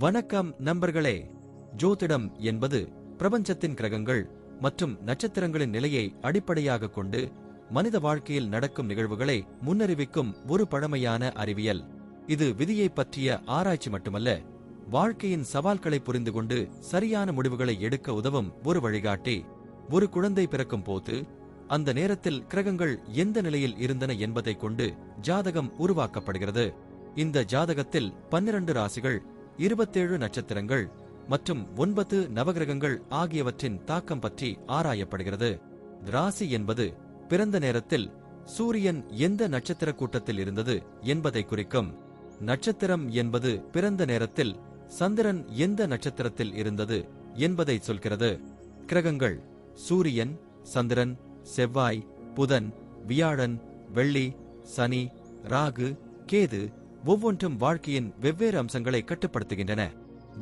வணக்கம் நண்பர்களே. ஜோதிடம் என்பது பிரபஞ்சத்தின் கிரகங்கள் மற்றும் நட்சத்திரங்களின் நிலையை அடிப்படையாக கொண்டு மனித வாழ்க்கையில் நடக்கும் நிகழ்வுகளை முன்னறிவிக்கும் ஒரு பழமையான அறிவியல். இது விதியைப் பற்றிய ஆராய்ச்சி மட்டுமல்ல, வாழ்க்கையின் சவால்களை புரிந்து கொண்டு சரியான முடிவுகளை எடுக்க உதவும் ஒரு வழிகாட்டி. ஒரு குழந்தை பிறக்கும் போது அந்த நேரத்தில் கிரகங்கள் எந்த நிலையில் இருந்தன என்பதைக் கொண்டு ஜாதகம் உருவாக்கப்படுகிறது. இந்த ஜாதகத்தில் 12 ராசிகள், 27 நட்சத்திரங்கள் மற்றும் 9 நவகிரகங்கள் ஆகியவற்றின் தாக்கம் பற்றி ஆராயப்படுகிறது. ராசி என்பது பிறந்த நேரத்தில் சூரியன் எந்த நட்சத்திர கூட்டத்தில் இருந்தது என்பதை குறிக்கும். நட்சத்திரம் என்பது பிறந்த நேரத்தில் சந்திரன் எந்த நட்சத்திரத்தில் இருந்தது என்பதை சொல்கிறது. கிரகங்கள் சூரியன், சந்திரன், செவ்வாய், புதன், வியாழன், வெள்ளி, சனி, ராகு, கேது ஒவ்வொன்றும் வாழ்க்கையின் வெவ்வேறு அம்சங்களை கட்டுப்படுத்துகின்றன.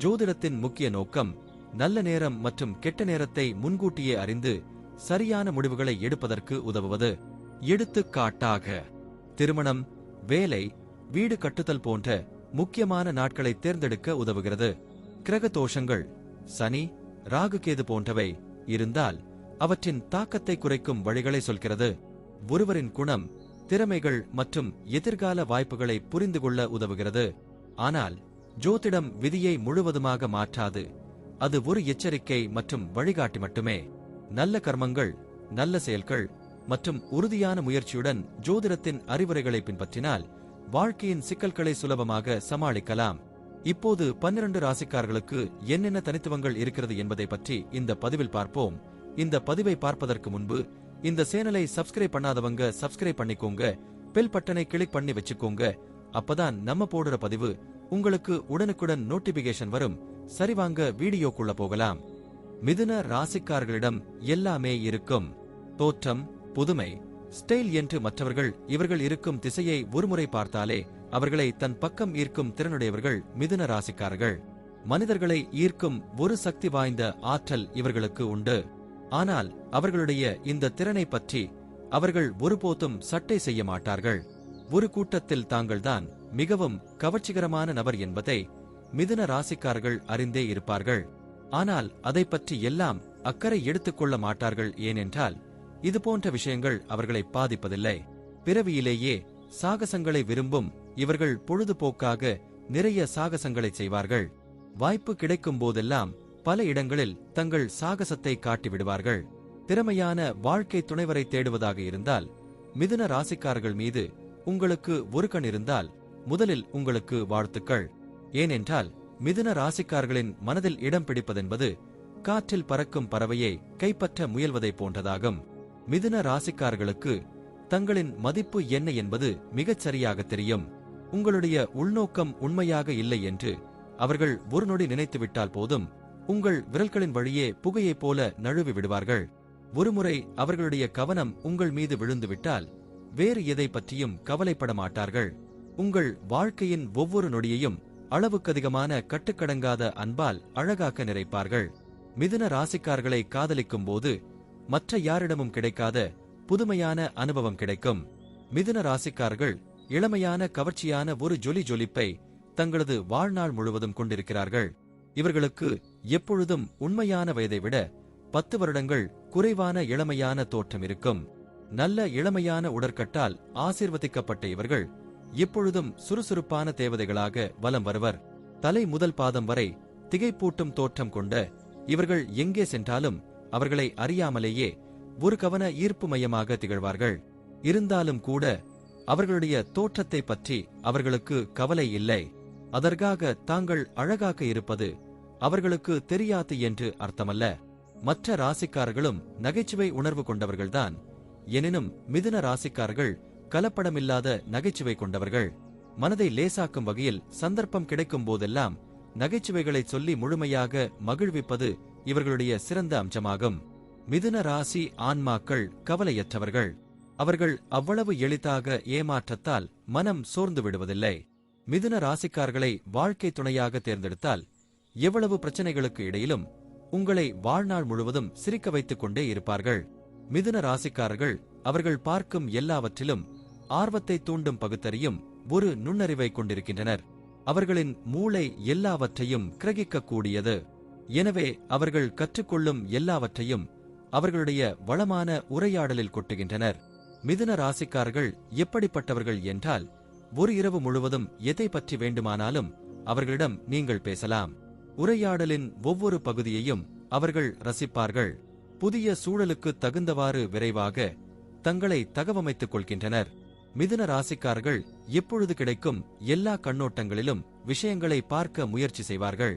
ஜோதிடத்தின் முக்கிய நோக்கம் நல்ல நேரம் மற்றும் கெட்ட நேரத்தை முன்கூட்டியே அறிந்து சரியான முடிவுகளை எடுப்பதற்கு உதவுவது. எடுத்துக்காட்டாக, திருமணம், வேலை, வீடு கட்டுதல் போன்ற முக்கியமான நாட்களை தேர்ந்தெடுக்க உதவுகிறது. கிரக தோஷங்கள், சனி, ராகு, கேது போன்றவை இருந்தால் அவற்றின் தாக்கத்தை குறைக்கும் வழிகளை சொல்கிறது. ஒருவரின் குணம், திறமைகள் மற்றும் எதிர்கால வாய்ப்புகளை புரிந்து கொள்ள உதவுகிறது. ஆனால் ஜோதிடம் விதியை முழுவதுமாக மாற்றாது. அது ஒரு எச்சரிக்கை மற்றும் வழிகாட்டி மட்டுமே. நல்ல கர்மங்கள், நல்ல செயல்கள் மற்றும் உறுதியான முயற்சியுடன் ஜோதிடத்தின் அறிவுரைகளை பின்பற்றினால் வாழ்க்கையின் சிக்கல்களை சுலபமாக சமாளிக்கலாம். இப்போது 12 ராசிக்காரர்களுக்கு என்னென்ன தனித்துவங்கள் இருக்கிறது என்பதை பற்றி இந்த பதிவில் பார்ப்போம். இந்த பதிவை பார்ப்பதற்கு முன்பு இந்த சேனலை சப்ஸ்கிரைப் பண்ணாதவங்க சப்ஸ்கிரைப் பண்ணிக்கோங்க, பெல் பட்டனை கிளிக் பண்ணி வச்சுக்கோங்க. அப்பதான் நம்ம போடுற பதிவு உங்களுக்கு உடனுக்குடன் நோட்டிபிகேஷன் வரும். சரிவாங்க வீடியோக்குள்ள போகலாம். மிதுன ராசிக்காரர்களிடம் எல்லாமே இருக்கும். தோற்றம், புதுமை, ஸ்டைல் என்று மற்றவர்கள் இவர்கள் இருக்கும் திசையை ஒருமுறை பார்த்தாலே அவர்களை தன் பக்கம் ஈர்க்கும் திறனுடையவர்கள் மிதுன ராசிக்காரர்கள். மனிதர்களை ஈர்க்கும் ஒரு சக்தி வாய்ந்த ஆற்றல் இவர்களுக்கு உண்டு. ஆனால் அவர்களுடைய இந்த திறனை பற்றி அவர்கள் ஒருபோதும் சட்டை செய்ய மாட்டார்கள். ஒரு கூட்டத்தில் தாங்கள்தான் மிகவும் கவர்ச்சிகரமான நபர் என்பதை மிதுன ராசிக்காரர்கள் அறிந்தே இருப்பார்கள். ஆனால் அதை பற்றி எல்லாம் அக்கறை எடுத்துக்கொள்ள மாட்டார்கள். ஏனென்றால் இதுபோன்ற விஷயங்கள் அவர்களை பாதிப்பதில்லை. பிறவியிலேயே சாகசங்களை விரும்பும் இவர்கள் பொழுதுபோக்காக நிறைய சாகசங்களை செய்வார்கள். வாய்ப்பு கிடைக்கும் போதெல்லாம் பல இடங்களில் தங்கள் சாகசத்தை காட்டிவிடுவார்கள். திறமையான வாழ்க்கை துணைவரை தேடுவதாக இருந்தால் மிதுன ராசிக்காரர்கள் மீது உங்களுக்கு ஒரு கண் இருந்தால் முதலில் உங்களுக்கு வாழ்த்துக்கள். ஏனென்றால் மிதுன ராசிக்காரர்களின் மனதில் இடம் பிடிப்பதென்பது காற்றில் பறக்கும் பறவையை கைப்பற்ற முயல்வதை போன்றதாகும். மிதுன ராசிக்காரர்களுக்கு தங்களின் மதிப்பு என்ன என்பது மிகச் சரியாக தெரியும். உங்களுடைய உள்நோக்கம் உண்மையாக இல்லை என்று அவர்கள் ஒரு நொடி நினைத்துவிட்டால் போதும், உங்கள் விரல்களின் வழியே புகையைப் போல நழுவி விடுவார்கள். ஒருமுறை அவர்களுடைய கவனம் உங்கள் மீது விழுந்துவிட்டால் வேறு எதை பற்றியும் கவலைப்பட மாட்டார்கள். உங்கள் வாழ்க்கையின் ஒவ்வொரு நொடியையும் அளவுக்கதிகமான கட்டுக்கடங்காத அன்பால் அழகாக்க நிறைப்பார்கள். மிதுன ராசிக்காரர்களை காதலிக்கும் போது மற்ற யாரிடமும் கிடைக்காத புதுமையான அனுபவம் கிடைக்கும். மிதுன ராசிக்காரர்கள் இளமையான கவர்ச்சியான ஒரு ஜொலிப்பை தங்களது வாழ்நாள் முழுவதும் கொண்டிருக்கிறார்கள். இவர்களுக்கு எப்பொழுதும் உண்மையான வயதை விட 10 வருடங்கள் குறைவான இளமையான தோற்றம் இருக்கும். நல்ல இளமையான உடற்கட்டால் ஆசீர்வதிக்கப்பட்ட இவர்கள் எப்பொழுதும் சுறுசுறுப்பான தேவதைகளாக வலம் வருவர். தலை முதல் பாதம் வரை திகைப்பூட்டும் தோற்றம் கொண்ட இவர்கள் எங்கே சென்றாலும் அவர்களை அறியாமலேயே ஒரு கவன ஈர்ப்பு மையமாக திகழ்வார்கள். இருந்தாலும் கூட அவர்களுடைய தோற்றத்தை பற்றி அவர்களுக்கு கவலை இல்லை. அதற்காக தாங்கள் அழகாக இருப்பது அவர்களுக்கு தெரியாது என்று அர்த்தமல்ல. மற்ற ராசிக்காரர்களும் நகைச்சுவை உணர்வு கொண்டவர்கள்தான். எனினும் மிதுன ராசிக்காரர்கள் கலப்படமில்லாத நகைச்சுவை கொண்டவர்கள். மனதை லேசாக்கும் வகையில் சந்தர்ப்பம் கிடைக்கும் போதெல்லாம் நகைச்சுவைகளை சொல்லி முழுமையாக மகிழ்விப்பது இவர்களுடைய சிறந்த அம்சமாகும். மிதுன ராசி ஆன்மாக்கள் கவலையற்றவர்கள். அவர்கள் அவ்வளவு எளிதாக ஏமாற்றத்தால் மனம் சோர்ந்து விடுவதில்லை. மிதுன ராசிக்காரர்களை வாழ்க்கை துணையாக தேர்ந்தெடுத்தால் எவ்வளவு பிரச்சனைகளுக்கு இடையிலும் உங்களை வாழ்நாள் முழுவதும் சிரிக்க வைத்துக் கொண்டே இருப்பார்கள். மிதுன ராசிக்காரர்கள் அவர்கள் பார்க்கும் எல்லாவற்றிலும் ஆர்வத்தை தூண்டும் பகுத்தறியும் ஒரு நுண்ணறிவை கொண்டிருக்கின்றனர். அவர்களின் மூளை எல்லாவற்றையும் கிரகிக்கக்கூடியது. எனவே அவர்கள் கற்றுக்கொள்ளும் எல்லாவற்றையும் அவர்களுடைய வளமான உரையாடலில் கொட்டுகின்றனர். மிதுன ராசிக்காரர்கள் எப்படிப்பட்டவர்கள் என்றால், ஒரு இரவு முழுவதும் எதை பற்றி வேண்டுமானாலும் அவர்களிடம் நீங்கள் பேசலாம். உரையாடலின் ஒவ்வொரு பகுதியையும் அவர்கள் ரசிப்பார்கள். புதிய சூழலுக்கு தகுந்தவாறு விரைவாக தங்களை தகவமைத்துக் கொள்கின்றனர். மிதுன ராசிக்காரர்கள் எப்பொழுது கிடைக்கும் எல்லா கண்ணோட்டங்களிலும் விஷயங்களை பார்க்க முயற்சி செய்வார்கள்.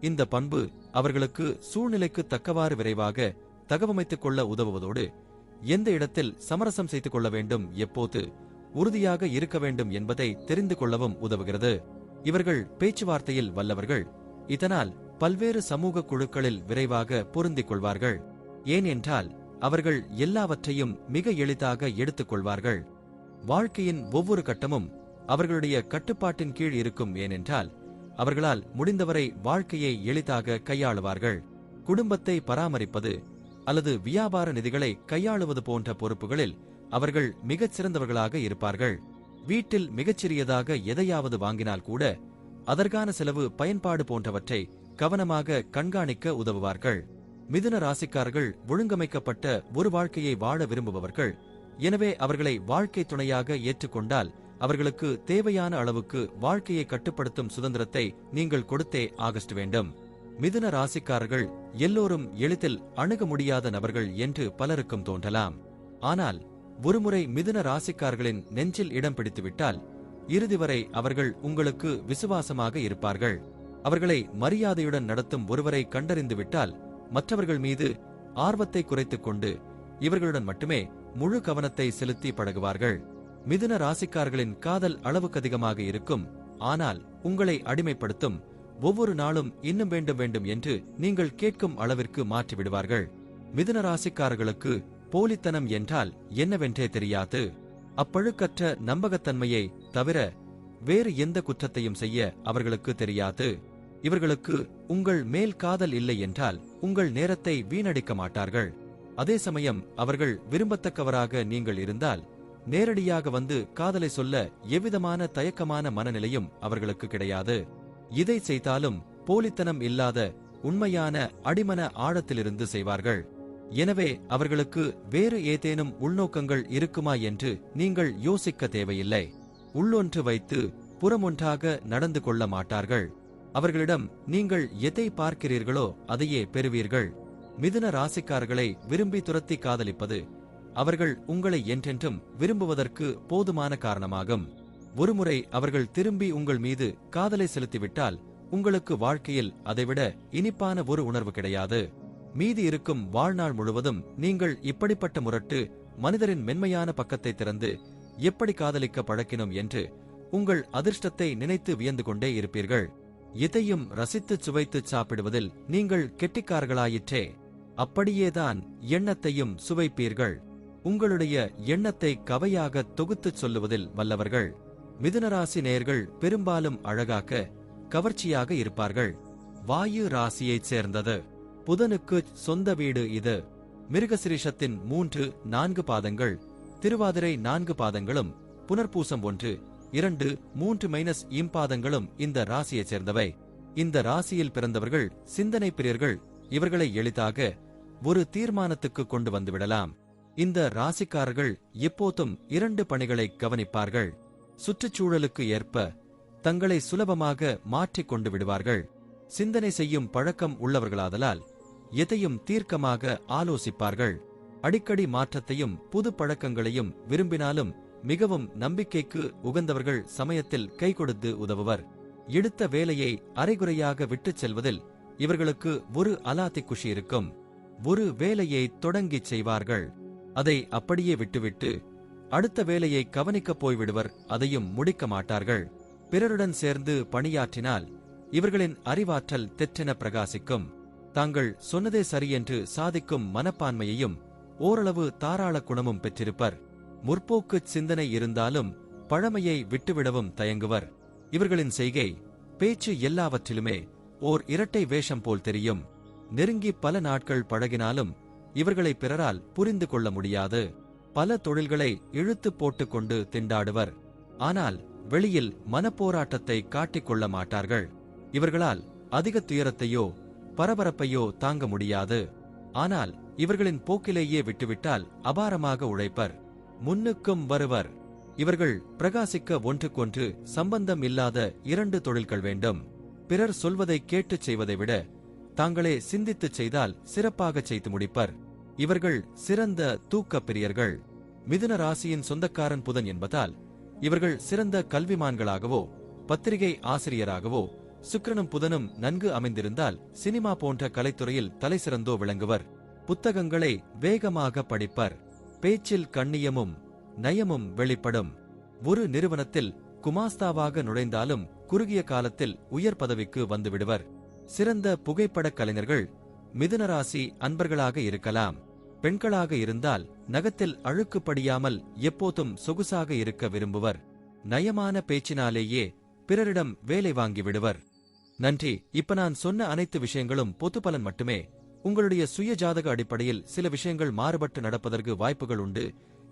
இந்த பண்பு அவர்களுக்கு சூழ்நிலைக்கு தக்கவாறு விரைவாக தகவமைத்துக் கொள்ள உதவுவதோடு, எந்த இடத்தில் சமரசம் செய்து கொள்ள வேண்டும், எப்போது உறுதியாக இருக்க வேண்டும் என்பதை தெரிந்து கொள்ளவும் உதவுகிறது. இவர்கள் பேச்சுவார்த்தையில் வல்லவர்கள். இதனால் பல்வேறு சமூக குழுக்களில் விரைவாக பொருந்திக் கொள்வார்கள். ஏனென்றால் அவர்கள் எல்லாவற்றையும் மிக எளிதாக எடுத்துக் கொள்வார்கள். வாழ்க்கையின் ஒவ்வொரு கட்டமும் அவர்களுடைய கட்டுப்பாட்டின் கீழ் இருக்கும். ஏனென்றால் அவர்களால் முடிந்தவரை வாழ்க்கையை எளிதாக கையாளுவார்கள். குடும்பத்தை பராமரிப்பது அல்லது வியாபார நிதிகளை கையாளுவது போன்ற பொறுப்புகளில் அவர்கள் மிகச் சிறந்தவர்களாக இருப்பார்கள். வீட்டில் மிகச்சிறியதாக எதையாவது வாங்கினால் கூட அதற்கான செலவு பயன்பாடு போன்றவற்றை கவனமாக கண்காணிக்க உதவுவார்கள். மிதுன ராசிக்காரர்கள் ஒழுங்கமைக்கப்பட்ட ஒரு வாழ்க்கையை வாழ விரும்புபவர்கள். எனவே அவர்களை வாழ்க்கை துணையாக ஏற்றுக்கொண்டால் அவர்களுக்கு தேவையான அளவுக்கு வாழ்க்கையை கட்டுப்படுத்தும் சுதந்திரத்தை நீங்கள் கொடுத்தே ஆக வேண்டும். மிதுன ராசிக்காரர்கள் எல்லோரும் எளிதில் அணுக முடியாத நபர்கள் என்று பலருக்கும் தோன்றலாம். ஆனால் ஒருமுறை மிதுன ராசிக்காரர்களின் நெஞ்சில் இடம் பிடித்துவிட்டால் இறுதி வரை அவர்கள் உங்களுக்கு விசுவாசமாக இருப்பார்கள். அவர்களை மரியாதையுடன் நடத்தும் ஒருவரை கண்டறிந்துவிட்டால் மற்றவர்கள் மீது ஆர்வத்தை குறைத்துக் கொண்டு இவர்களுடன் மட்டுமே முழு கவனத்தை செலுத்தி பழகுவார்கள். மிதுன ராசிக்காரர்களின் காதல் அளவுக்கு அதிகமாக இருக்கும். ஆனால் உங்களை அடிமைப்படுத்தும், ஒவ்வொரு நாளும் இன்னும் வேண்டும் வேண்டும் என்று நீங்கள் கேட்கும் அளவிற்கு மாற்றிவிடுவார்கள். மிதுன ராசிக்காரர்களுக்கு போலித்தனம் என்றால் என்னவென்றே தெரியாது. அப்பழுக்கற்ற நம்பகத்தன்மையை தவிர வேறு எந்த குற்றத்தையும் செய்ய அவர்களுக்கு தெரியாது. இவர்களுக்கு உங்கள் மேல் காதல் இல்லை என்றால் உங்கள் நேரத்தை வீணடிக்க மாட்டார்கள். அதே சமயம் அவர்கள் விரும்பத்தக்கவராக நீங்கள் இருந்தால் நேரடியாக வந்து காதலை சொல்ல எவ்விதமான தயக்கமான மனநிலையும் அவர்களுக்கு கிடையாது. இதை செய்தாலும் போலித்தனம் இல்லாத உண்மையான அடிமன ஆழத்திலிருந்து செய்வார்கள். எனவே அவர்களுக்கு வேறு ஏதேனும் உள்நோக்கங்கள் இருக்குமா என்று நீங்கள் யோசிக்க தேவையில்லை. உள்ளொன்று வைத்து புறமொன்றாக நடந்து கொள்ள மாட்டார்கள். அவர்களிடம் நீங்கள் எதை பார்க்கிறீர்களோ அதையே பெறுவீர்கள். மிதுன ராசிக்காரர்களை விரும்பி துரத்தி காதலிப்பது அவர்கள் உங்களை என்றென்றும் விரும்புவதற்கு போதுமான காரணமாகும். ஒருமுறை அவர்கள் திரும்பி உங்கள் மீது காதலை செலுத்திவிட்டால் உங்களுக்கு வாழ்க்கையில் அதைவிட இனிப்பான ஒரு உணர்வு கிடையாது. மீதி இருக்கும் வாழ்நாள் முழுவதும் நீங்கள் இப்படிப்பட்ட முரட்டு மனிதரின் மென்மையான பக்கத்தை திறந்து எப்படி காதலிக்க பழக்கினோம் என்று உங்கள் அதிர்ஷ்டத்தை நினைத்து வியந்து கொண்டே இருப்பீர்கள். எதையும் ரசித்து சுவைத்து சாப்பிடுவதில் நீங்கள் கெட்டிக்காரர்களாயிற்றே, அப்படியேதான் எண்ணத்தையும் சுவைப்பீர்கள். உங்களுடைய எண்ணத்தை கவையாக தொகுத்துச் சொல்லுவதில் வல்லவர்கள். மிதுனராசி நேயர்கள் பெரும்பாலும் அழகாக கவர்ச்சியாக இருப்பார்கள். வாயு ராசியைச் சேர்ந்தது. புதனுக்கு சொந்த வீடு இது. மிருகசிரீஷத்தின் 3-4 பாதங்கள், திருவாதிரை 4 பாதங்களும், புனர்பூசம் 1-2, 3 இம்பாதங்களும் இந்த ராசியைச் சேர்ந்தவை. இந்த ராசியில் பிறந்தவர்கள் சிந்தனை பிரியர்கள். இவர்களை எளிதாக ஒரு தீர்மானத்துக்கு கொண்டு வந்துவிடலாம். இந்த ராசிக்காரர்கள் எப்போதும் 2 பணிகளை கவனிப்பார்கள். சுற்றுச்சூழலுக்கு ஏற்ப தங்களை சுலபமாக மாற்றிக் கொண்டு விடுவார்கள். சிந்தனை செய்யும் பழக்கம் உள்ளவர்களாதலால் எதையும் தீர்க்கமாக ஆலோசிப்பார்கள். அடிக்கடி மாற்றத்தையும் புது பழக்கங்களையும் விரும்பினாலும் மிகவும் நம்பிக்கைக்கு உகந்தவர்கள் சமயத்தில் கை கொடுத்து உதவுவர். எடுத்த வேலையை அரைகுறையாக விட்டுச் செல்வதில் இவர்களுக்கு ஒரு அலாதி குஷி இருக்கும். ஒரு வேலையை தொடங்கிச் செய்வார்கள், அதை அப்படியே விட்டுவிட்டு அடுத்த வேலையை கவனிக்கப் போய்விடுவர். அதையும் முடிக்க மாட்டார்கள். பிறருடன் சேர்ந்து பணியாற்றினால் இவர்களின் அறிவாற்றல் தெற்றென பிரகாசிக்கும். தாங்கள் சொன்னதே சரியென்று சாதிக்கும் மனப்பான்மையையும் ஓரளவு தாராள குணமும் பெற்றிருப்பர். முற்போக்குச் சிந்தனை இருந்தாலும் பழமையை விட்டுவிடவும் தயங்குவர். இவர்களின் செய்கை, பேச்சு எல்லாவற்றிலுமே ஓர் இரட்டை வேஷம் போல் தெரியும். நெருங்கி பல நாட்கள் பழகினாலும் இவர்களை பிறரால் புரிந்து கொள்ள முடியாது. பல தொழில்களை இழுத்து போட்டுக்கொண்டு திண்டாடுவர். ஆனால் வெளியில் மனப்போராட்டத்தை காட்டிக்கொள்ள மாட்டார்கள். இவர்களால் அதிக துயரத்தையோ பரபரப்பையோ தாங்க முடியாது. ஆனால் இவர்களின் போக்கிலேயே விட்டுவிட்டால் அபாரமாக உழைப்பர், முன்னுக்கும் வருவர். இவர்கள் பிரகாசிக்க ஒன்றுக்கொன்று சம்பந்தம் இல்லாத 2 தொழில்கள் வேண்டும். பிறர் சொல்வதை கேட்டுச் செய்வதை விட தாங்களே சிந்தித்துச் செய்தால் சிறப்பாகச் செய்து முடிப்பர். இவர்கள் சிறந்த தூக்கப் பிரியர்கள். மிதுன ராசியின் சொந்தக்காரன் புதன் என்பதால் இவர்கள் சிறந்த கல்விமான்களாகவோ பத்திரிகை ஆசிரியராகவோ சுக்கிரனும் புதனும் நன்கு அமைந்திருந்தால் சினிமா போன்ற கலைத்துறையில் தலைசிறந்தோ விளங்குவர். புத்தகங்களை வேகமாக படிப்பர். பேச்சில் கண்ணியமும் நயமும் வெளிப்படும். ஒரு நிறுவனத்தில் குமாஸ்தாவாக நுழைந்தாலும் குறுகிய காலத்தில் உயர் பதவிக்கு வந்துவிடுவர். சிறந்த புகைப்படக் கலைஞர்கள் மிதுனராசி அன்பர்களாக இருக்கலாம். பெண்களாக இருந்தால் நகத்தில் அழுக்கு படியாமல் எப்போதும் சொகுசாக இருக்க விரும்புவர். நயமான பேச்சினாலேயே பிறரிடம் வேலை வாங்கி விடுவர். நன்றி. இப்ப நான் சொன்ன அனைத்து விஷயங்களும் பொது பலன் மட்டுமே. உங்களுடைய சுய ஜாதக அடிப்படையில் சில விஷயங்கள் மாறுபட்டு நடப்பதற்கு வாய்ப்புகள் உண்டு.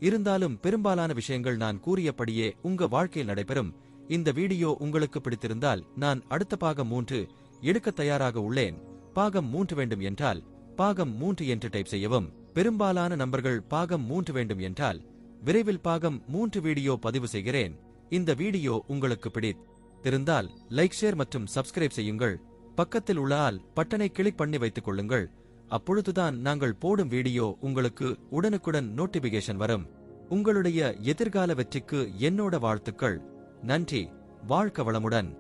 இருந்தாலும் பெரும்பாலான விஷயங்கள் நான் கூறியபடியே உங்க வாழ்க்கையில் நடைபெறும். இந்த வீடியோ உங்களுக்கு பிடித்திருந்தால் நான் அடுத்த பாகம் 3 எடுக்க தயாராக உள்ளேன். பாகம் 3 வேண்டும் என்றால் பாகம் 3 என்று டைப் செய்யவும். பெரும்பாலான நண்பர்கள் பாகம் 3 வேண்டும் என்றால் விரைவில் பாகம் 3 வீடியோ பதிவு செய்கிறேன். இந்த வீடியோ உங்களுக்கு பிடித்திருந்தால் லைக், ஷேர் மற்றும் சப்ஸ்கிரைப் செய்யுங்கள். பக்கத்தில் உள்ள ஆல் பட்டனை கிளிக் பண்ணி வைத்துக் கொள்ளுங்கள். அப்பொழுதுதான் நாங்கள் போடும் வீடியோ உங்களுக்கு உடனுக்குடன் நோட்டிபிகேஷன் வரும். உங்களுடைய எதிர்கால வெற்றிக்கு என்னோட வாழ்த்துக்கள். நன்றி. வாழ்க வளமுடன்.